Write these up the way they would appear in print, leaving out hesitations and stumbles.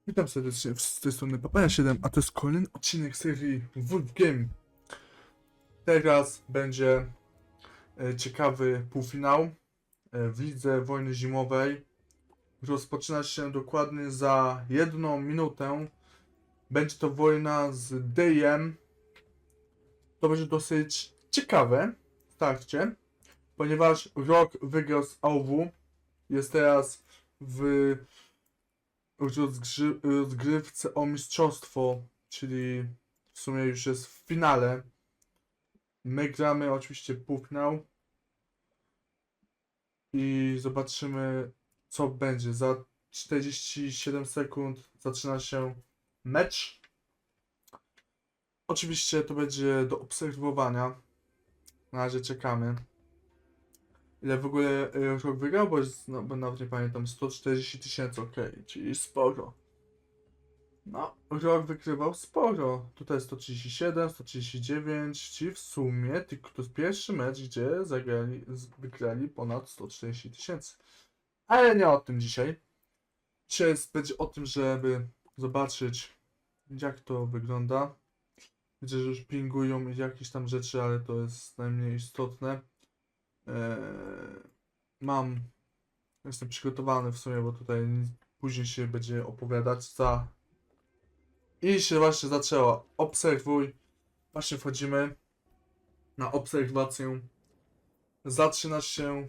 Witam serdecznie z tej strony Papaya 7, a to jest kolejny odcinek serii Wolf Game. Teraz będzie ciekawy półfinał w Lidze Wojny Zimowej. Rozpoczyna się dokładnie za 1 minutę. Będzie to wojna z Dejem. To będzie dosyć ciekawe starcie, ponieważ Rock wygrał z AUW. Jest teraz w rozgrywce o mistrzostwo, czyli w sumie już jest w finale. My gramy oczywiście półfinał i zobaczymy, co będzie. Za 47 sekund zaczyna się mecz. Oczywiście to będzie do obserwowania. Na razie czekamy. Ile w ogóle Rock wygrał? Bo nawet nie pamiętam. 140 000, ok, czyli sporo. No, Rock wykrywał sporo. Tutaj 137, 139, czyli w sumie tylko to jest pierwszy mecz, gdzie wygrali ponad 140 000. Ale nie o tym dzisiaj. Dzisiaj będzie o tym, żeby zobaczyć, jak to wygląda. Widzę, że już pingują jakieś tam rzeczy, ale to jest najmniej istotne. Jestem przygotowany w sumie, bo tutaj później się będzie opowiadać I się właśnie zaczęło. Obserwuj. Właśnie wchodzimy na obserwację. Zaczyna się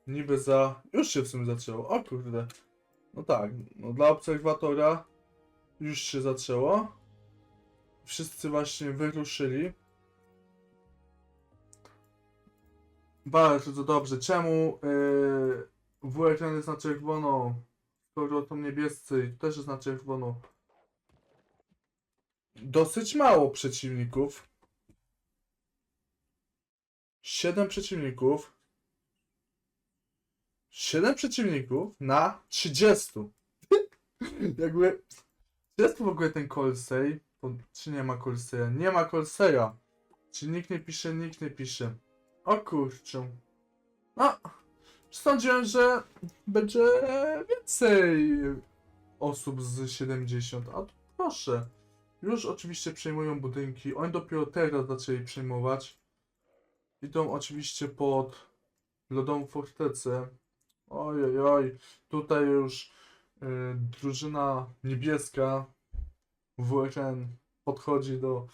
niby za... Już się w sumie zaczęło. O kurde. No tak. No dla obserwatora już się zaczęło. Wszyscy właśnie wyruszyli. Bardzo dobrze. Czemu WRN jest na czerwono? Skoro to niebiescy też jest na czerwono. Dosyć mało przeciwników. 7 przeciwników. 7 przeciwników na 30. Jakby... Jest tu w ogóle ten Colsey? Czy nie ma Colseya? Nie ma Colseya. Czy nikt nie pisze? Nikt nie pisze. O kurczę. No, sądziłem, że będzie więcej osób z 70. A tu proszę. Już oczywiście przejmują budynki. Oni dopiero teraz zaczęli przejmować. Idą oczywiście pod lodową fortecę. Oj, oj. Tutaj już drużyna niebieska WRN podchodzi do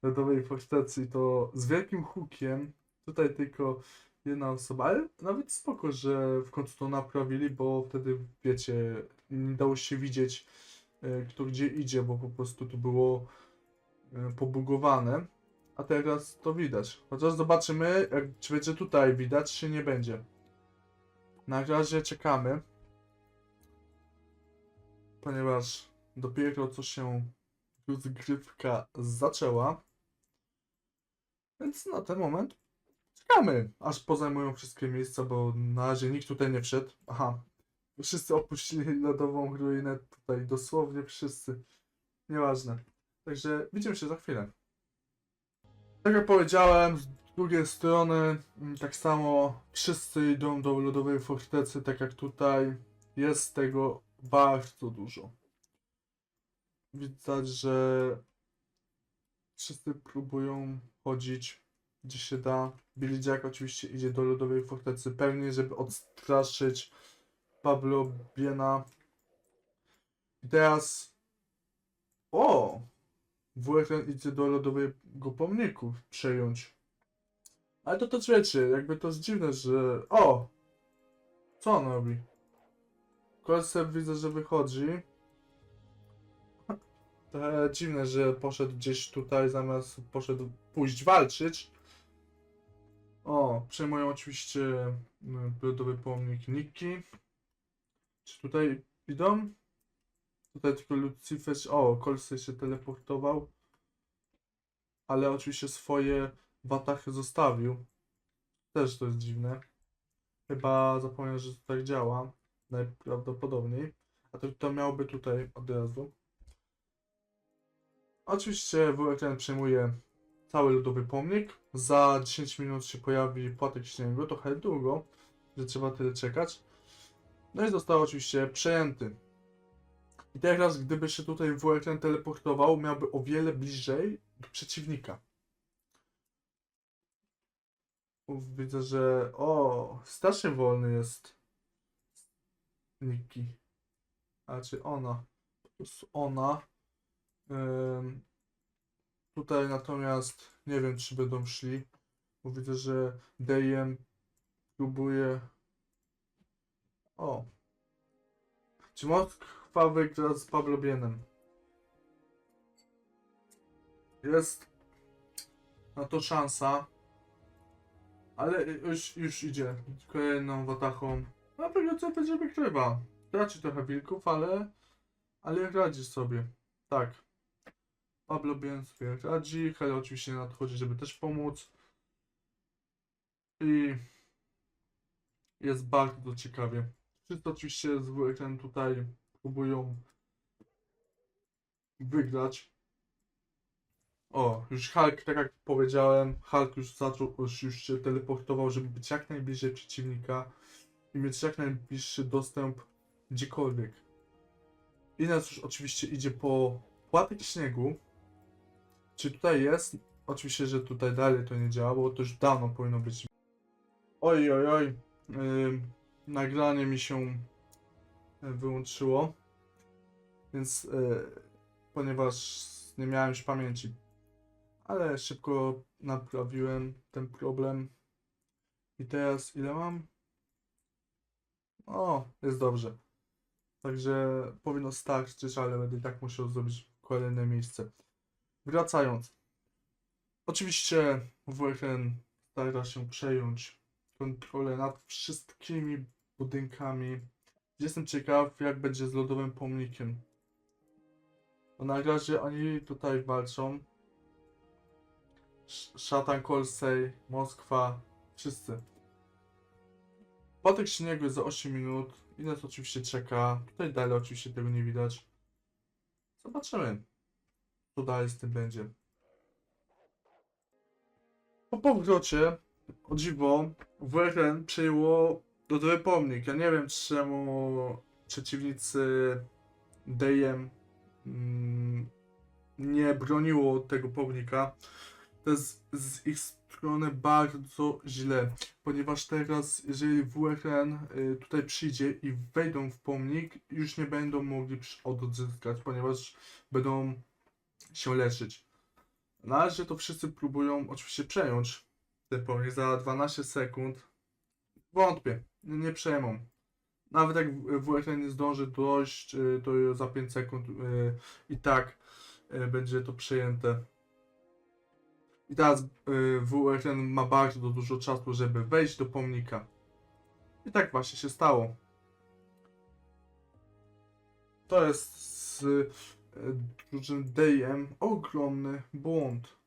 lodowej fortecy i to z wielkim hukiem. Tutaj tylko jedna osoba, ale nawet spoko, że w końcu to naprawili, bo wtedy, wiecie, nie dało się widzieć, kto gdzie idzie, bo po prostu to było pobugowane. A teraz to widać. Chociaż zobaczymy, czy będzie tutaj widać, czy nie będzie. Na razie czekamy, ponieważ dopiero co się rozgrywka zaczęła. Więc na ten moment czekamy, aż pozajmują wszystkie miejsca, bo na razie nikt tutaj nie wszedł. Aha, wszyscy opuścili lodową ruinę tutaj, dosłownie wszyscy. Nieważne. Także widzimy się za chwilę. Tak jak powiedziałem, z drugiej strony tak samo wszyscy idą do lodowej fortecy, tak jak tutaj. Jest tego bardzo dużo. Widać, że wszyscy próbują chodzić gdzie się da. Billy Jack oczywiście idzie do lodowej fortecy, pewnie żeby odstraszyć Pablo Biena. I teraz... O! WRN idzie do lodowego pomniku przejąć. Ale to też wiecie, jakby to jest dziwne, że... O! Co on robi? Kolsew widzę, że wychodzi. Trochę dziwne, że poszedł gdzieś tutaj, zamiast pójść walczyć. O, przejmują oczywiście lodowy pomnik Nikki. Czy tutaj idą? Tutaj tylko Lucifer... O, Kolsey się teleportował. Ale oczywiście swoje watachy zostawił. Też to jest dziwne. Chyba zapomniał, że to tak działa. Najprawdopodobniej. A to miałoby tutaj od razu. Oczywiście WRN przejmuje cały lodowy pomnik. Za 10 minut się pojawi płatek śniegu. Trochę długo, że trzeba tyle czekać. No i został oczywiście przejęty. I teraz, gdyby się tutaj WRN teleportował, miałby o wiele bliżej do przeciwnika. Widzę, że... O, strasznie wolny jest Nikki. A czy ona? To jest ona. Tutaj natomiast nie wiem, czy będą szli, bo widzę, że DM próbuje... O! Czy Moskwa wygra z Pablobienem? Jest na to szansa, ale już idzie kolejną watachą. Na pewno co będzie wygrywa. Traci trochę wilków, ale radzi sobie. Tak. Pablobien sobie radzi. Hela oczywiście nadchodzi, żeby też pomóc. I jest bardzo ciekawie. Wszyscy oczywiście z WRN tutaj próbują wygrać. O, już Hulk, tak jak powiedziałem, Hulk już zaczął, już się teleportował, żeby być jak najbliżej przeciwnika i mieć jak najbliższy dostęp gdziekolwiek. Ines już oczywiście idzie po płatek śniegu. Czy tutaj jest? Oczywiście, że tutaj dalej to nie działa, bo to już dawno powinno być. Oj, oj, oj. Nagranie mi się wyłączyło, więc ponieważ nie miałem już pamięci. Ale szybko naprawiłem ten problem. I teraz ile mam? O, jest dobrze. Także powinno starczyć, ale będę i tak musiał zrobić kolejne miejsce. Wracając. Oczywiście WRN stara się przejąć kontrolę nad wszystkimi budynkami. Jestem ciekaw, jak będzie z lodowym pomnikiem. Bo na razie oni tutaj walczą. Szatan Kolsej, Moskwa, wszyscy. Płatek śniegu jest za 8 minut. Ines oczywiście czeka. Tutaj dalej oczywiście tego nie widać. Zobaczymy, co dalej z tym będzie. Po powrocie, o dziwo, WRN przejęło lodowy pomnik. Ja nie wiem, czemu przeciwnicy DM nie broniło tego pomnika. To jest z ich strony bardzo źle, ponieważ teraz, jeżeli WRN tutaj przyjdzie i wejdą w pomnik, już nie będą mogli odzyskać, ponieważ będą się leczyć. Na razie to wszyscy próbują oczywiście przejąć ten pomnik za 12 sekund. Wątpię, nie przejmą. Nawet jak WRN nie zdąży dojść, to za 5 sekund i tak będzie to przejęte. I teraz WRN ma bardzo dużo czasu, żeby wejść do pomnika. I tak właśnie się stało. To jest z drużyny DM ogromny błąd.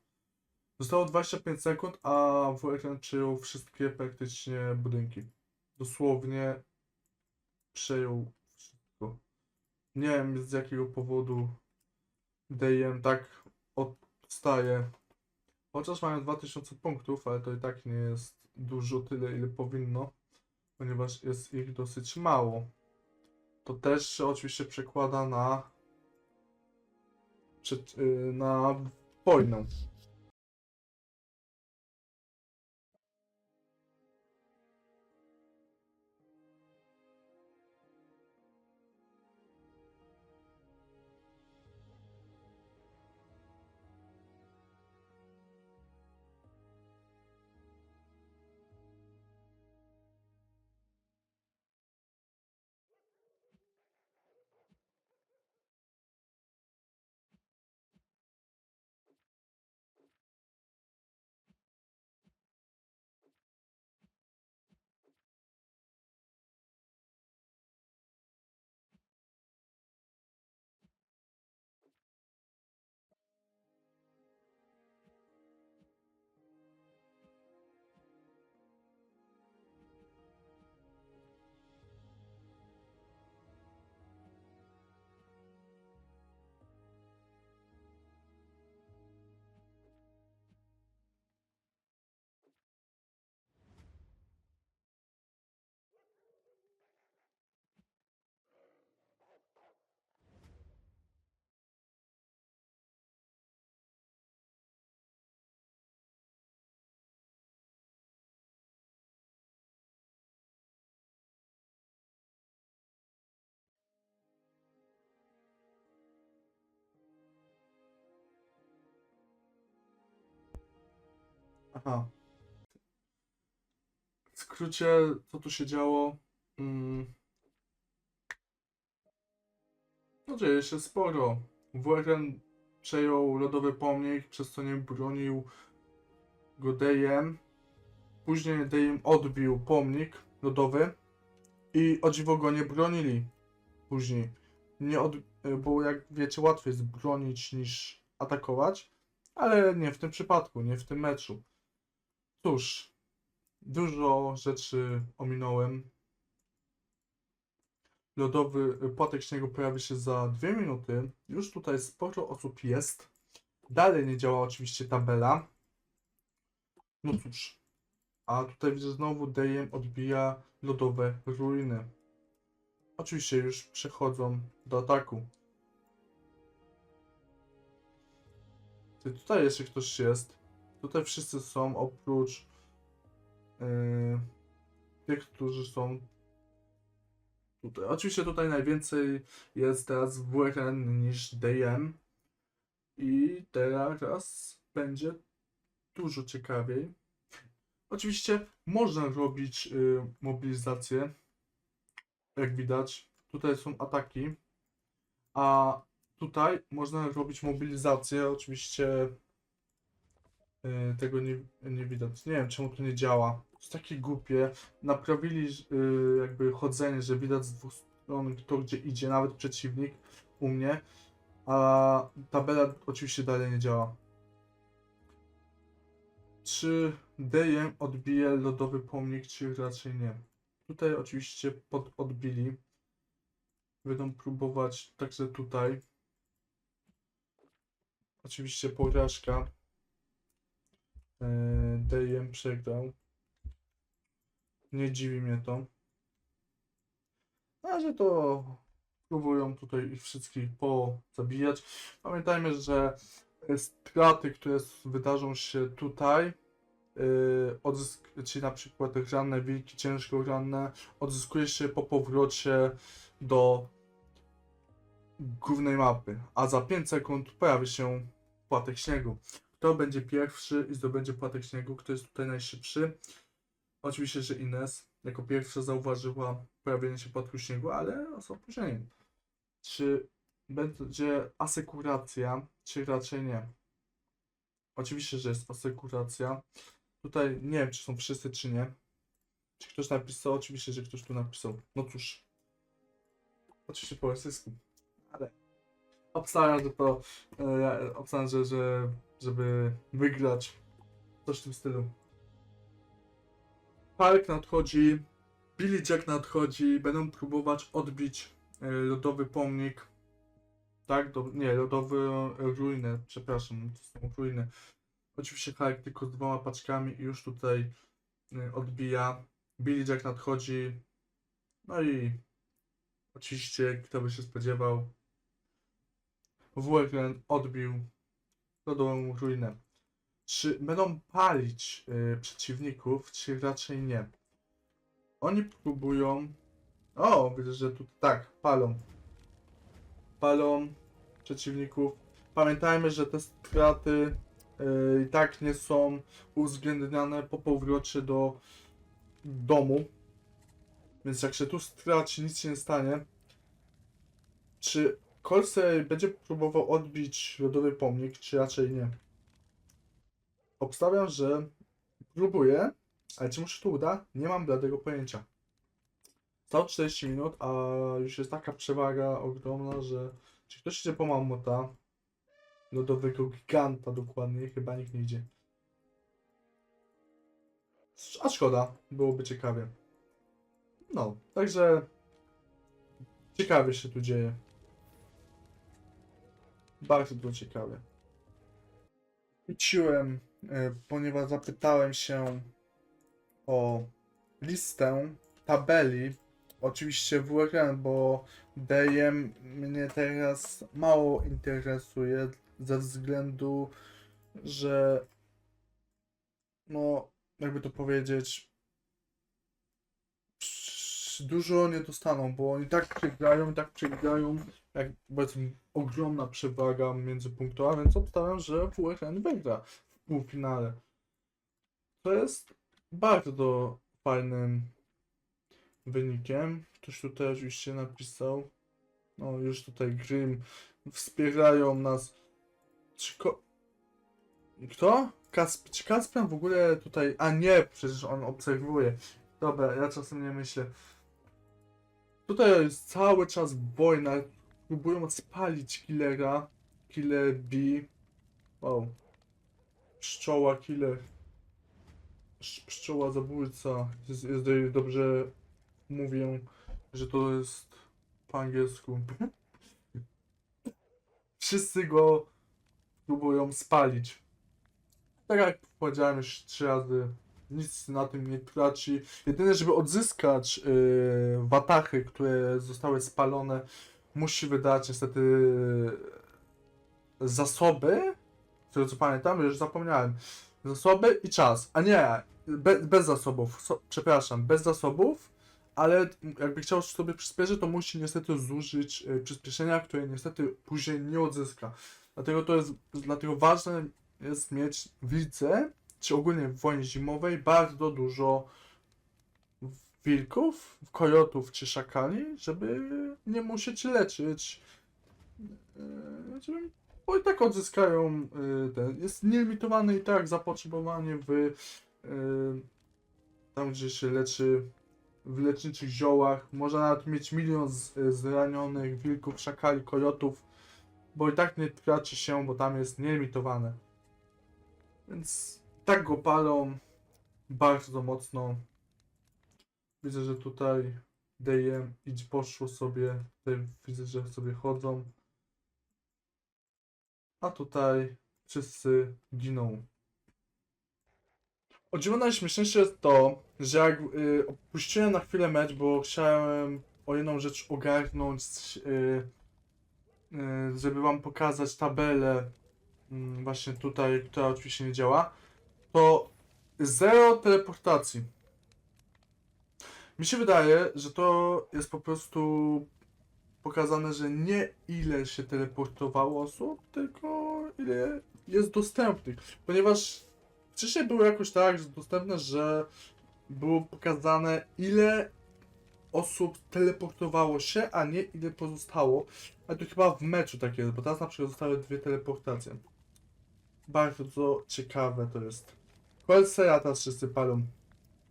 Zostało 25 sekund, a WRN przejął wszystkie praktycznie budynki. Dosłownie przejął wszystko. Nie wiem z jakiego powodu DM tak odstaje. Chociaż mają 2000 punktów, ale to i tak nie jest dużo, tyle ile powinno, ponieważ jest ich dosyć mało. To też się oczywiście przekłada na wojnę. Aha. W skrócie, co tu się działo? Mm, no dzieje się sporo. WRN przejął lodowy pomnik, przez co nie bronił go Dejem. Później Dejem odbił pomnik lodowy i o dziwo go nie bronili później. Nie od... Bo jak wiecie, łatwiej jest bronić niż atakować, ale nie w tym przypadku, nie w tym meczu. Cóż, dużo rzeczy ominąłem. Lodowy płatek śniegu pojawi się za 2 minuty. Już tutaj sporo osób jest. Dalej nie działa oczywiście tabela. No cóż. A tutaj widzę znowu Dejem odbija lodowe ruiny. Oczywiście już przechodzą do ataku. Tutaj jeszcze ktoś jest. Tutaj wszyscy są oprócz tych, którzy są tutaj. Oczywiście tutaj najwięcej jest teraz WRN niż DM. I teraz będzie dużo ciekawiej. Oczywiście można robić mobilizację. Jak widać, tutaj są ataki. A tutaj można robić mobilizację. Oczywiście tego nie widać. Nie wiem, czemu to nie działa. To jest takie głupie. Naprawili jakby chodzenie, że widać z dwóch stron kto gdzie idzie, nawet przeciwnik u mnie. A tabela oczywiście dalej nie działa. Czy Dejem odbije lodowy pomnik, czy raczej nie? Tutaj oczywiście odbili. Będą próbować także tutaj. Oczywiście porażka. Dejem przegrał. Nie dziwi mnie to. A że to próbują tutaj ich wszystkich pozabijać. Pamiętajmy, że straty, które wydarzą się tutaj, czyli na przykład ranne wilki, ciężko ranne, odzyskuje się po powrocie do głównej mapy, a za 5 sekund pojawi się płatek śniegu. Kto będzie pierwszy i zdobędzie płatek śniegu? Kto jest tutaj najszybszy? Oczywiście, że Ines jako pierwsza zauważyła pojawienie się płatku śniegu, ale z opóźnieniem. Czy będzie asekuracja, czy raczej nie? Oczywiście, że jest asekuracja. Tutaj nie wiem, czy są wszyscy, czy nie. Czy ktoś napisał? Oczywiście, że ktoś tu napisał. No cóż. Oczywiście po rosyjsku. Ale obstawiam, że to... obstawiam, żeby wygrać. Coś w tym stylu. Park nadchodzi. Billy Jack nadchodzi. Będą próbować odbić lodowy pomnik. Tak? Nie, lodowy ruiny. Przepraszam, to są ruiny. Oczywiście Hulk tylko z 2 paczkami i już tutaj odbija. Billy Jack nadchodzi. No i oczywiście, kto by się spodziewał, WRN odbił lodową ruinę. Czy będą palić przeciwników, czy raczej nie? Oni próbują... O, widzę, że tu tak, palą. Palą przeciwników. Pamiętajmy, że te straty i tak nie są uwzględniane po powrocie do domu. Więc jak się tu straci, nic się nie stanie. Czy Colsey będzie próbował odbić lodowy pomnik, czy raczej nie? Obstawiam, że próbuje, ale czy mu się to uda? Nie mam bladego pojęcia. Stało 40 minut, a już jest taka przewaga ogromna, że... Czy ktoś idzie po mamuta? Lodowego giganta dokładnie, chyba nikt nie idzie. A szkoda, byłoby ciekawie. No, także... Ciekawie się tu dzieje. Bardzo to ciekawe. Wróciłem, ponieważ zapytałem się o listę tabeli. Oczywiście WRN, bo DM mnie teraz mało interesuje ze względu, że no, jakby to powiedzieć, dużo nie dostaną, bo oni tak przegrają, jak powiedzmy ogromna przewaga między punktami, więc obstawiam, że WRN wygra w półfinale. To jest bardzo fajnym wynikiem. Ktoś tutaj oczywiście napisał. No już tutaj Grim wspierają nas. Czy kto? Czy Kaspian w ogóle tutaj... A nie, przecież on obserwuje. Dobra, ja czasem nie myślę. Tutaj jest cały czas wojna. Próbują spalić Killera. Killer B. Wow. Pszczoła Killer. Pszczoła zabójca. Jest dobrze mówię, że to jest po angielsku. Wszyscy go próbują spalić. Tak jak powiedziałem już 3 razy, nic na tym nie traci. Jedyne, żeby odzyskać watachy, które zostały spalone, musi wydać niestety zasoby, z tego co pamiętam, już zapomniałem. Zasoby i czas. A nie, bez zasobów. Przepraszam, bez zasobów, ale jakby chciał sobie przyspieszyć, to musi niestety zużyć przyspieszenia, które niestety później nie odzyska. Dlatego ważne jest mieć w lidze, czy ogólnie w wojnie zimowej, bardzo dużo wilków, kojotów czy szakali, żeby nie musieć leczyć. Bo i tak odzyskają jest nielimitowany i tak zapotrzebowanie tam gdzie się leczy w leczniczych ziołach. Można nawet mieć milion zranionych wilków, szakali, kojotów, bo i tak nie traci się, bo tam jest nielimitowane. Więc tak go palą bardzo mocno. Widzę, że tutaj DM poszło sobie, tutaj widzę, że sobie chodzą. A tutaj wszyscy giną. O dziwo najśmieszniejsze jest to, że jak opuściłem na chwilę mecz, bo chciałem o jedną rzecz ogarnąć, żeby wam pokazać tabelę, właśnie tutaj, która oczywiście nie działa, to zero teleportacji. Mi się wydaje, że to jest po prostu pokazane, że nie ile się teleportowało osób, tylko ile jest dostępnych. Ponieważ wcześniej było jakoś tak dostępne, że było pokazane ile osób teleportowało się, a nie ile pozostało. Ale to chyba w meczu tak jest, bo teraz na przykład zostały 2 teleportacje. Bardzo ciekawe to jest. Colseya teraz wszyscy palą.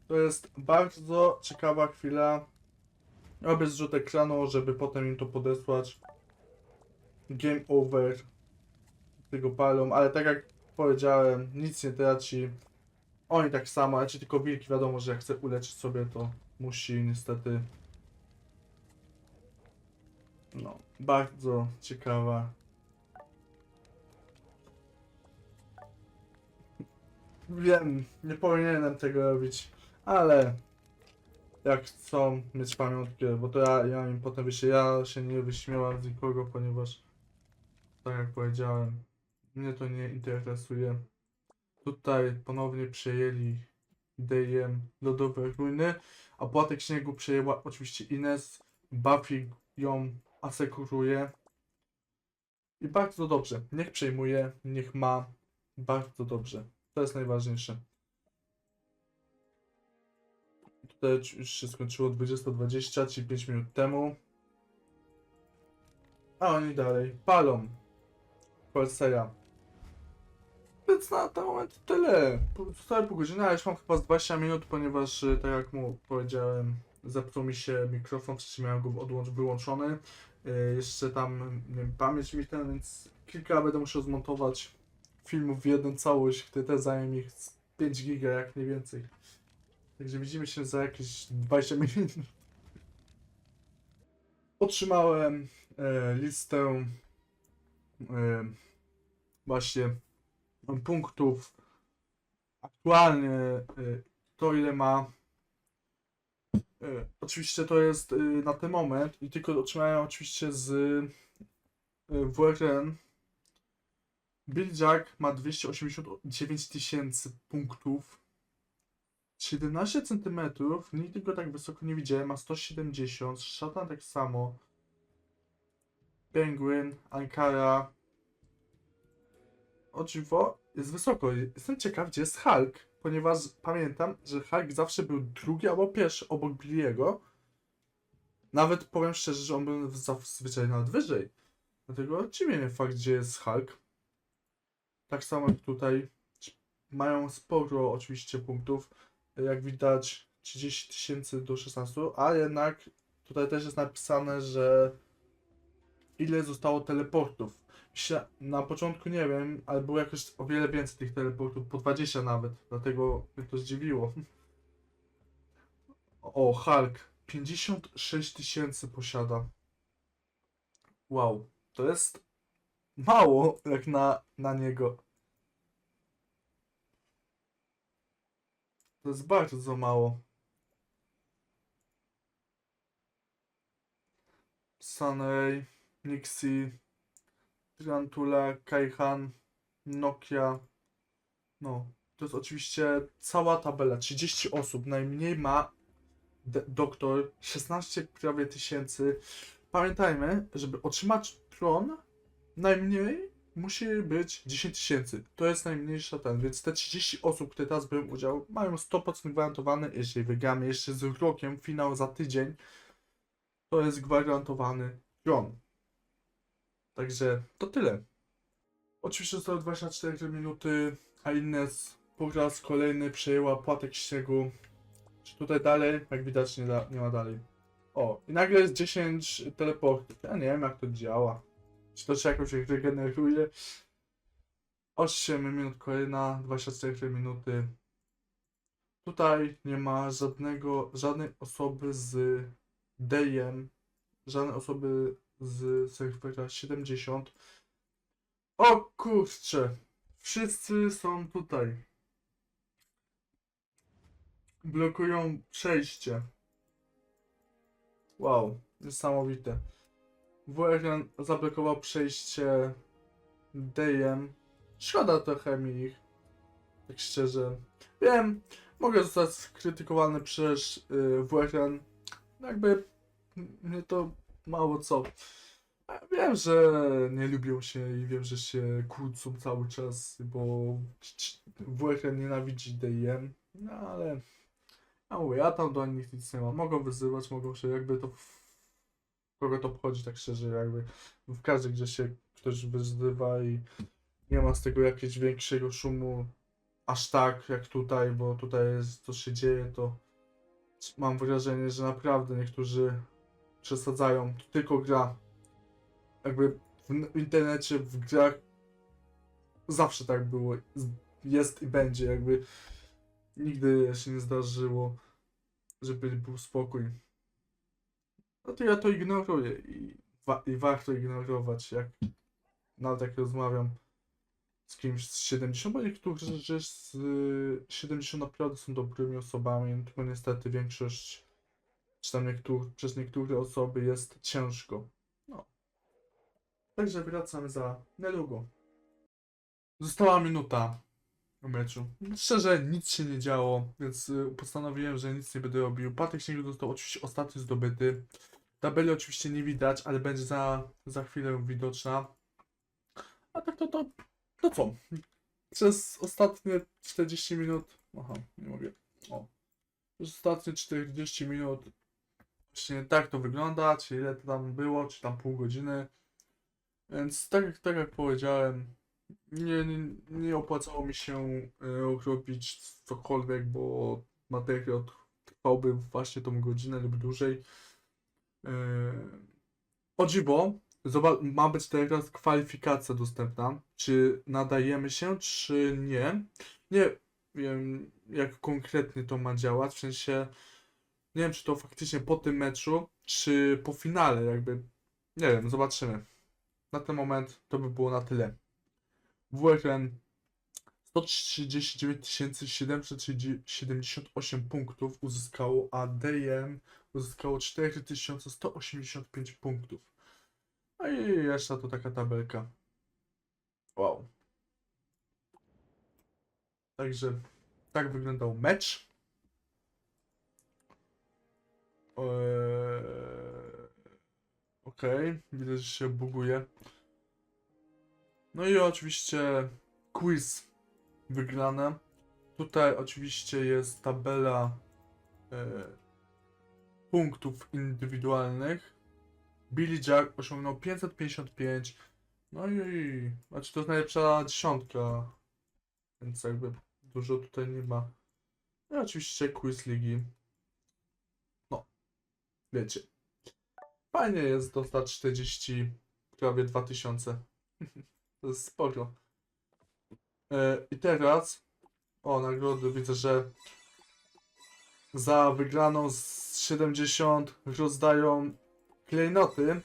To jest bardzo ciekawa chwila. Robię zrzut ekranu, żeby potem im to podesłać. Game over. Tego palą, ale tak jak powiedziałem, nic nie traci. Oni tak samo, ale czy tylko wilki, wiadomo, że jak chce uleczyć sobie, to musi niestety. No, bardzo ciekawa. Wiem, nie powinienem tego robić, ale jak chcą mieć pamiątkę, bo to ja im potem ja się nie wyśmiałam z nikogo, ponieważ tak jak powiedziałem, mnie to nie interesuje. Tutaj ponownie przejęli DM Lodowe Ruiny, a Płatek Śniegu przejęła oczywiście Ines. Buffy ją asekuruje. I bardzo dobrze. Niech przejmuje, niech ma. Bardzo dobrze. To jest najważniejsze. Tutaj już się skończyło 20:20, czyli 5 minut temu. A oni dalej palą. Colseya. Więc na ten moment tyle. Zostały pół godziny, ale już mam chyba z 20 minut, ponieważ tak jak mu powiedziałem, zepsuł mi się mikrofon, wcześniej miałem go wyłączony. Jeszcze tam nie wiem, pamięć mi ten, więc kilka będę musiał zmontować filmów w jedną całość, który też zajmie mi 5 giga, jak nie więcej. Także widzimy się za jakieś 20 minut. Otrzymałem listę właśnie punktów. Aktualnie to ile ma. Oczywiście to jest na ten moment i tylko otrzymałem oczywiście z WRN. Bill Jack ma 289 000 punktów. 17 cm, nigdy go tak wysoko nie widziałem, ma 170, Szatan tak samo. Penguin, Ankara. O dziwo, jest wysoko. Jestem ciekaw, gdzie jest Hulk. ponieważ pamiętam, że Hulk zawsze był drugi albo pierwszy obok Billy'ego. Nawet powiem szczerze, że on był zazwyczaj nawet wyżej. Dlatego dziwi mnie fakt, gdzie jest Hulk. Tak samo jak tutaj. Mają sporo oczywiście punktów. Jak widać 30 000 do 16, a jednak tutaj też jest napisane, że ile zostało teleportów. Na początku nie wiem, ale było jakoś o wiele więcej tych teleportów, po 20 nawet, dlatego mnie to zdziwiło. O, Hulk, 56 000 posiada. Wow, to jest mało jak na niego. To jest bardzo mało. Sunray, Nixie, Tarantula, Kaihan, Nokia. No, to jest oczywiście cała tabela. 30 osób. Najmniej ma doktor. 16 prawie tysięcy. Pamiętajmy, żeby otrzymać tron, najmniej musi być 10 000. To jest najmniejsza ten. Więc te 30 osób, które teraz biorą udział, mają 100% gwarantowane. Jeśli wygramy jeszcze z rokiem, finał za tydzień, to jest gwarantowany tron. Także to tyle. Oczywiście zostały 24 minuty, a Ines po raz kolejny przejęła płatek śniegu. Czy tutaj dalej? Jak widać nie ma dalej. O, i nagle jest 10 teleportów. Ja nie wiem jak to działa. Czy to się jakoś regeneruje? 8 minut kolejna, 24 minuty. Tutaj nie ma żadnej osoby z Dejem, żadnej osoby z serwera 70. O kurczę, wszyscy są tutaj. Blokują przejście. Wow, niesamowite. WRN zablokował przejście Dejem. Szkoda trochę mi ich, tak szczerze. Wiem, mogę zostać skrytykowany przez WRN. Jakby mnie to mało co. Wiem, że nie lubią się i wiem, że się kłócą cały czas, bo WRN nienawidzi DIM, no ale ja mówię, ja tam do nich nic nie mam. Mogą wyzywać, mogą się jakby to kogo to obchodzi tak szczerze, jakby w każdej grze się ktoś wyzywa i nie ma z tego jakiegoś większego szumu aż tak jak tutaj, bo tutaj jest, co się dzieje, to mam wrażenie, że naprawdę niektórzy przesadzają. To tylko gra. Jakby w internecie, w grach zawsze tak było. Jest i będzie. Jakby nigdy się nie zdarzyło, żeby był spokój. No to ja to ignoruję i warto ignorować, jak nawet jak rozmawiam z kimś z 70, bo niektórzy z 70 naprawdę są dobrymi osobami, tylko niestety większość, czy tam przez niektóre osoby jest ciężko. No. Także wracamy za niedługo. Została minuta w meczu. Szczerze, nic się nie działo, więc postanowiłem, że nic nie będę robił. Patek śniegu został oczywiście ostatni zdobyty. Tabeli oczywiście nie widać, ale będzie za chwilę widoczna. A tak to co? Przez ostatnie 40 minut. Aha, nie mogę. O. Przez ostatnie 40 minut. Właśnie tak to wygląda, czy ile to tam było, czy tam pół godziny. Więc tak jak powiedziałem, nie opłacało mi się robić cokolwiek, bo materiał trwałby właśnie tą godzinę lub dłużej. E, O dziwo, ma być teraz kwalifikacja dostępna. Czy nadajemy się, czy nie? Nie wiem, jak konkretnie to ma działać. W sensie, nie wiem, czy to faktycznie po tym meczu, czy po finale, jakby. Nie wiem, zobaczymy. Na ten moment to by było na tyle. WRN 139 778 punktów uzyskało, a DM uzyskało 4185 punktów. No i jeszcze to taka tabelka. Wow. Także tak wyglądał mecz. Okej, widać, że się buguje. No i oczywiście quiz wygrane. Tutaj oczywiście jest tabela punktów indywidualnych. Billy Jack osiągnął 555. No i znaczy to jest najlepsza dziesiątka, więc jakby dużo tutaj nie ma. No i oczywiście quiz ligi. No, wiecie. Fajnie jest dostać 40, prawie 2000. To jest sporo. I teraz, o nagrody, widzę, że za wygraną z 70 rozdają klejnoty.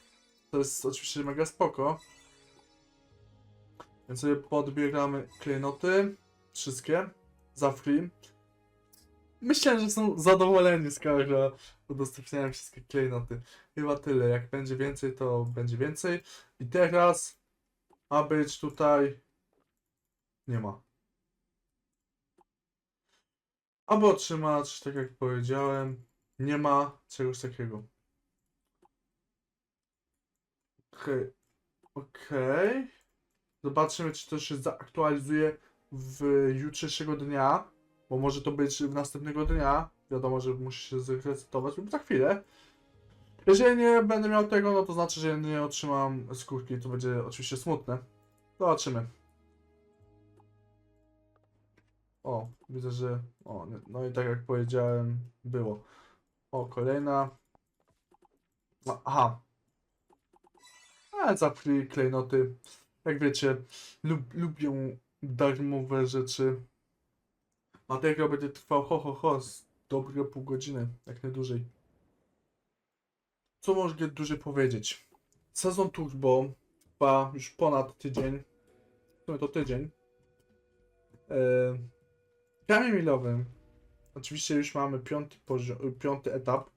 To jest oczywiście mega spoko. Więc sobie podbieramy klejnoty. Wszystkie. Za free. Myślę, że są zadowoleni z tego, że udostępniałem wszystkie klejnoty. Chyba tyle. Jak będzie więcej, to będzie więcej. I teraz ma być tutaj... Nie ma. Aby otrzymać, tak jak powiedziałem, nie ma czegoś takiego. Okej. Okej. Zobaczymy, czy to się zaktualizuje w jutrzejszego dnia, bo może to być w następnego dnia. Wiadomo, że musi się zresetować lub za chwilę. Jeżeli nie będę miał tego, no to znaczy, że nie otrzymam skórki. To będzie oczywiście smutne. Zobaczymy. O, widzę, że... O, no i tak jak powiedziałem, było. O, kolejna. No, aha. Ale za free klejnoty. Jak wiecie, lubią darmowe rzeczy. Materiał będzie trwał z dobre pół godziny, jak najdłużej. Co mogę dłużej powiedzieć? Sezon Turbo trwa już ponad tydzień. W sumie to tydzień. Kamień milowy. Oczywiście już mamy piąty etap.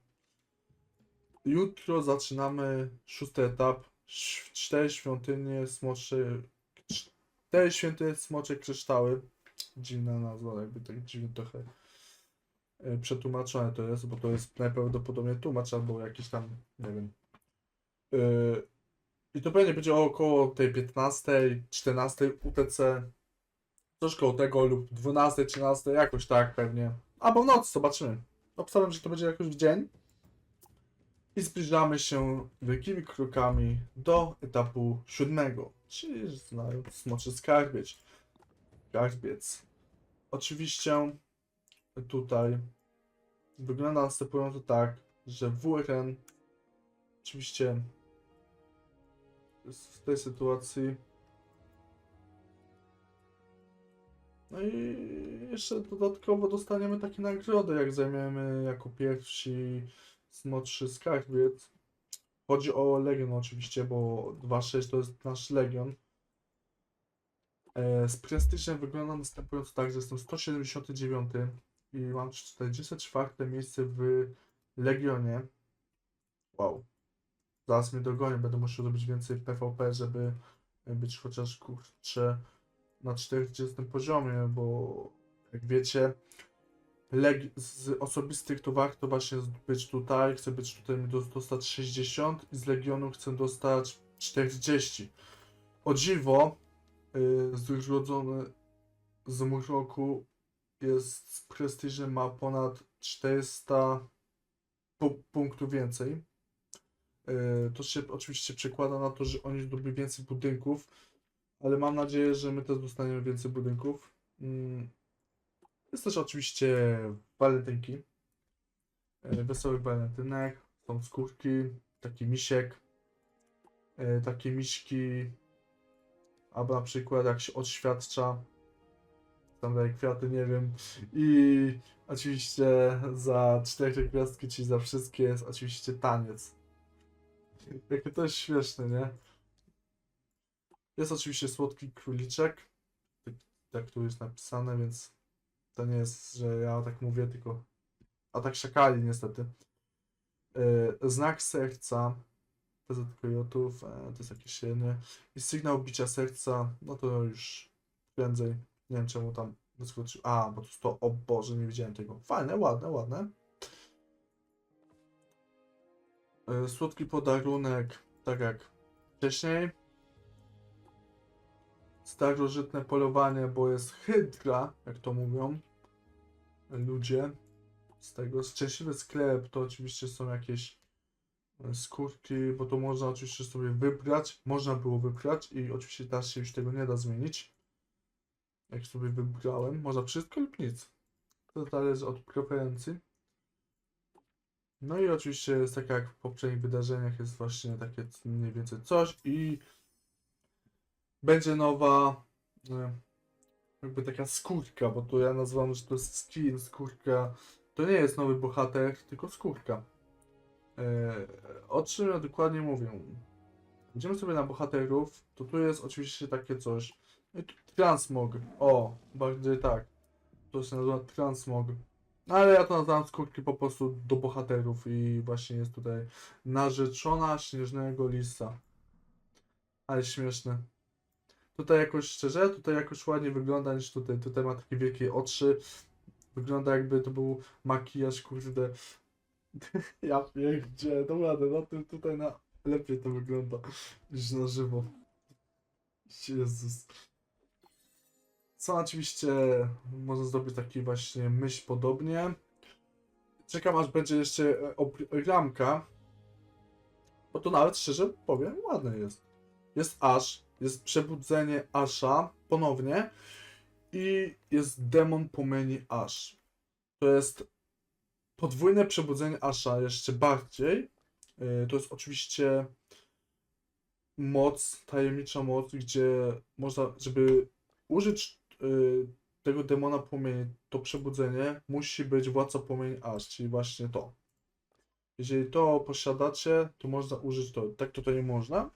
Jutro zaczynamy 6. etap. 4 świątynie smocze. 4 święte smocze kryształy. Dziwna nazwa, jakby tak dziwnie trochę przetłumaczone to jest, bo to jest najprawdopodobniej tłumacz albo jakiś tam, nie wiem. I to pewnie będzie około tej 15, 14 UTC. Coś koło tego lub 12, 13, jakoś tak pewnie. Albo w nocy, zobaczymy. Obstawiam, że to będzie jakoś w dzień. I zbliżamy się wielkimi krokami do etapu 7, czyli znając smoczy skarbiec. Oczywiście tutaj wygląda następująco tak, że WRN oczywiście jest w tej sytuacji. No i jeszcze dodatkowo dostaniemy takie nagrody, jak zajmiemy jako pierwsi smoczy skarbiec. Chodzi o Legion oczywiście, bo 2.6 to jest nasz Legion. Z prestiżem wygląda następująco tak, że jestem 179 i mam 44 miejsce w Legionie. Wow. Zaraz mnie dogonię, będę musiał robić więcej PvP, żeby być chociaż kurczę na 40 poziomie, bo jak wiecie, z osobistych to warto właśnie być tutaj. Chcę być tutaj dostać 60 i z Legionu chcę dostać 40. O dziwo, zrodzony z Mroku jest z prestiżem, ma ponad 400 punktów więcej. To się oczywiście przekłada na to, że oni zdobyli więcej budynków, ale mam nadzieję, że my też dostaniemy więcej budynków. Jest też oczywiście walentynki. Wesołych walentynek, są skórki, taki misiek, takie miśki, albo na przykład jak się odświadcza, tam daje kwiaty, nie wiem. I oczywiście za 4 gwiazdki, czyli za wszystkie, jest oczywiście taniec. Jakie to jest śmieszne, nie? Jest oczywiście słodki króliczek, tak tu jest napisane, więc to nie jest, że ja tak mówię, tylko atak szakali niestety. Znak serca PZKJ-ów, to jest jakieś średnie. I sygnał bicia serca, no to już prędzej. Nie wiem czemu tam wyskoczył. A, bo to, o Boże, nie widziałem tego. Fajne, ładne, ładne. Słodki podarunek, tak jak wcześniej. Starożytne polowanie, bo jest hydra, jak to mówią. ludzie z tego. Szczęśliwy sklep to oczywiście są jakieś skórki, bo to można oczywiście sobie wybrać. Można było wybrać i oczywiście teraz się już tego nie da zmienić. Jak sobie wybrałem, można wszystko lub nic. To zależy od preferencji. No i oczywiście jest tak jak w poprzednich wydarzeniach, jest właśnie takie mniej więcej coś i będzie nowa jakby taka skórka, bo to ja nazywam, że to jest skin, skórka. To nie jest nowy bohater, tylko skórka. O czym ja dokładnie mówię? Idziemy sobie na bohaterów, to tu jest oczywiście takie coś. I tu transmog. O, bardziej tak. To się nazywa transmog. Ale ja to nazywam skórki po prostu do bohaterów i właśnie jest tutaj narzeczona śnieżnego lisa. Ale śmieszne. Tutaj jakoś szczerze, tutaj jakoś ładnie wygląda niż tutaj. Tutaj ma takie wielkie oczy. Wygląda jakby to był makijaż, kurde. Ja pierdzie, dobra, na tym tutaj na lepiej to wygląda niż na żywo. Jezus. Co oczywiście można zrobić taki właśnie myśl podobnie. Czekam aż będzie jeszcze ramka. Bo to nawet szczerze powiem, ładne jest. Jest Ash, jest przebudzenie Asha ponownie i jest demon płomieni Ash. To jest podwójne przebudzenie Asha jeszcze bardziej. To jest oczywiście moc, tajemnicza moc, gdzie można, żeby użyć tego demona płomieni, to przebudzenie, musi być władca płomieni Ash, czyli właśnie to. Jeżeli to posiadacie, to można użyć to. Tak to nie można.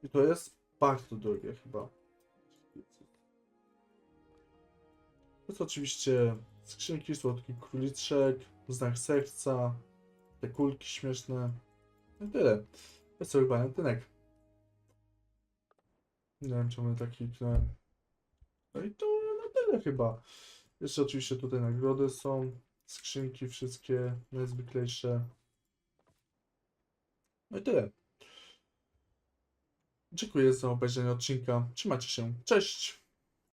I to jest bardzo drogie chyba. To jest oczywiście skrzynki, słodki króliczek, znak serca, te kulki śmieszne. I tyle. Jest to chyba antynek. Nie wiem czemu taki kliknąłem. No i to na tyle chyba. Jeszcze oczywiście tutaj nagrody są. Skrzynki wszystkie najzwyklejsze. No i tyle. Dziękuję za obejrzenie odcinka. Trzymajcie się. Cześć!